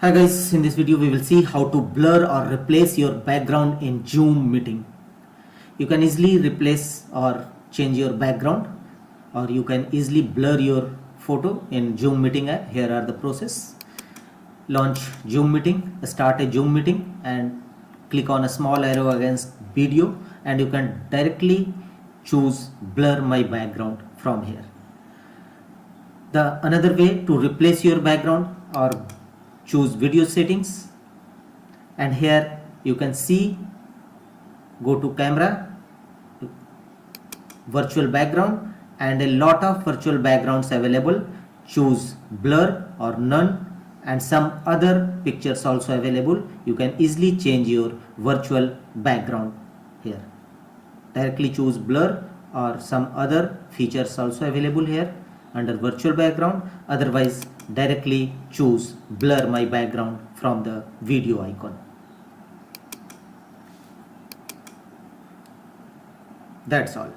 Hi guys, in this video we will see how to blur or replace your background in Zoom meeting. You can easily replace or change your background, or you can easily blur your photo in Zoom meeting app. Here are the process. Launch Zoom meeting, start a Zoom meeting and click on a small arrow against video, and you can directly choose blur my background from here. The another way to replace your background or choose video settings, and here you can see, go to camera, virtual background, and a lot of virtual backgrounds available. Choose blur or none, and some other pictures also available. You can easily change your virtual background here. Directly choose blur or some other features also available here under virtual background. Otherwise directly choose blur my background from the video icon. That's all.